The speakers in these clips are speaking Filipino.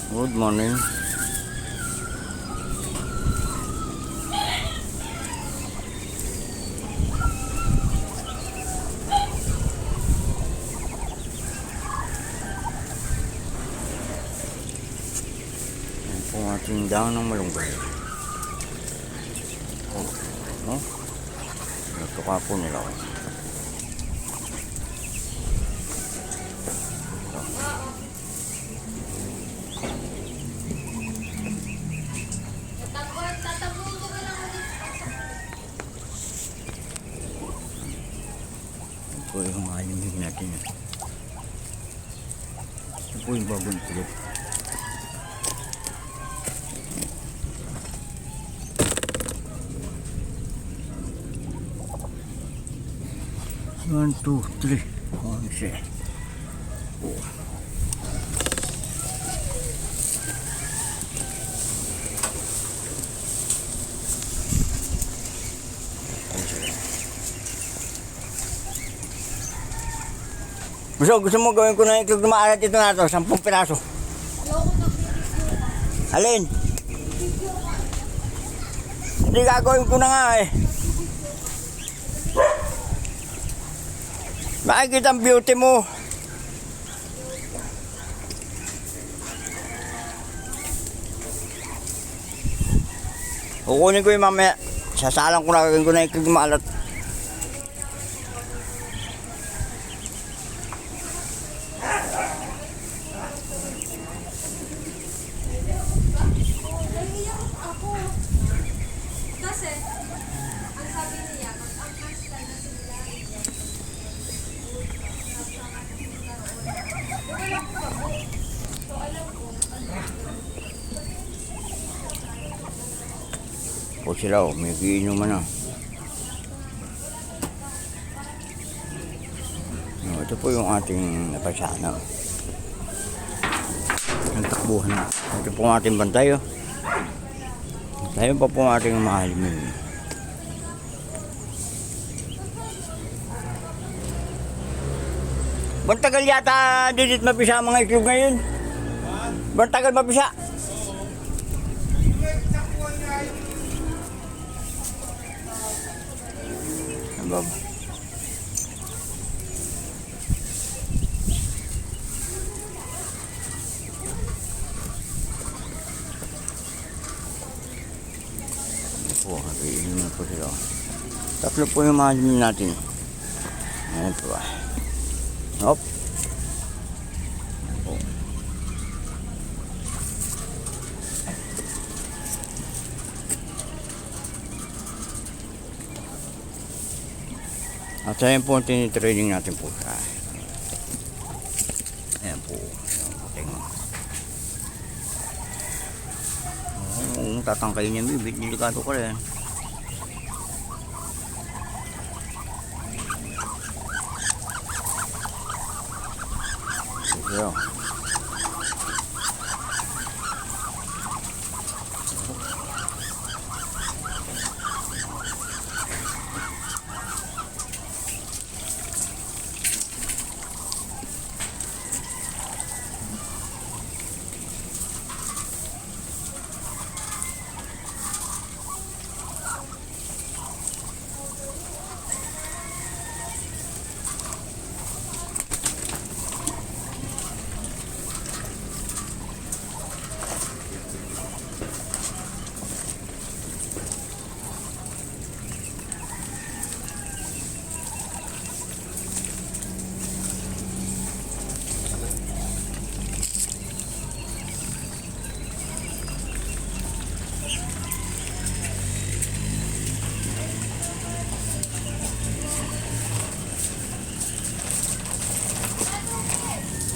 Good morning. Yan po ang ating dahon ng malunggay. Oh, no? Natuka po nila ako. Ito po yung alimig natin. Ito po yung bagong tulog. One, two, three. Onse. Oh. Gusto mo gawin ko na itlog na maalat ito na ito, 10 piraso. Alin? Hindi gagawin ko na nga eh. Makikita ang beauty mo. Kukunin ko yung mamaya. Sasalang ko na gagawin ko na itlog na maalat. Po sila oh, may giinuman na. Ito po yung ating napasana. Ang takbuhan na. Ito po ang ating bantay oh. Tayo pa po ang ating mahalimin. Bantagal yata didit mapisa mga itlog ngayon. Bantagal mapisa. Baba. Po, hatiin na po sila. Tatlo po yung mahalimin natin. Ayan po ba. Hop. At ayan po ang tinitraining natin po siya. Ayan po. Kung tatangkayin niya bibit, delikado ko rin. Ayan.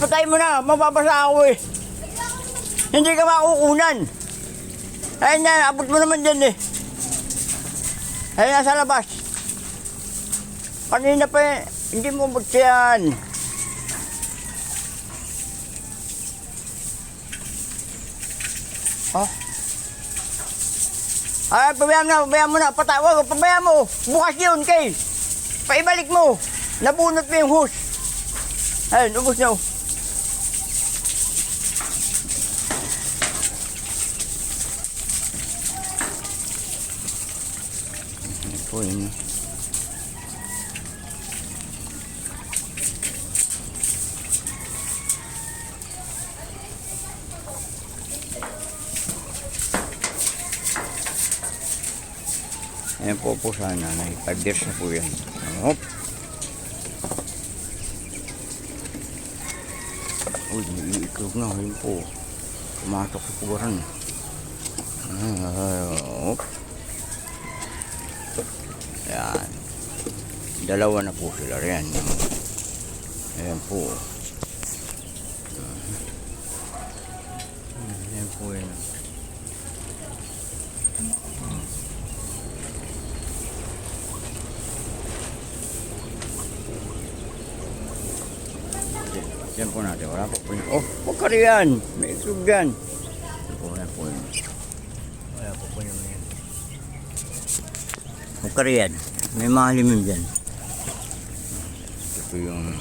Patay mo na, mababasa ako eh. Hindi ka makukunan. Ayun na, abot mo naman dyan eh. Ayun nasa labas. Kanina pa eh, hindi mo abot yan. Oh. Ay, pabayaan mo na, patawag, pabayaan mo. Bukas yun, kay. Paibalik mo. Nabunot mo yung hose. Ayun, ubos na. po yun. Ayan po sana. 5 years na po yan. Hop. Uy, naiiklog na. Ayun po. Pumatok sa pugaran. Hop. Ayan. Dalawa na po sila riyan. Ayan po. Ayan po yan. Yan po natin. Wala po po yun. Oh, huwag ka riyan. May itlog dyan. Wala po yun. Wala po po yun. Huwag ka riyan. May mahalim yun dyan. Ito po yung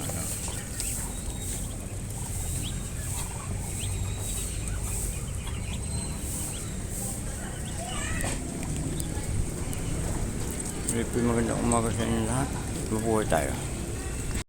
magandang umaga sa inyo lahat. Mabuhay tayo.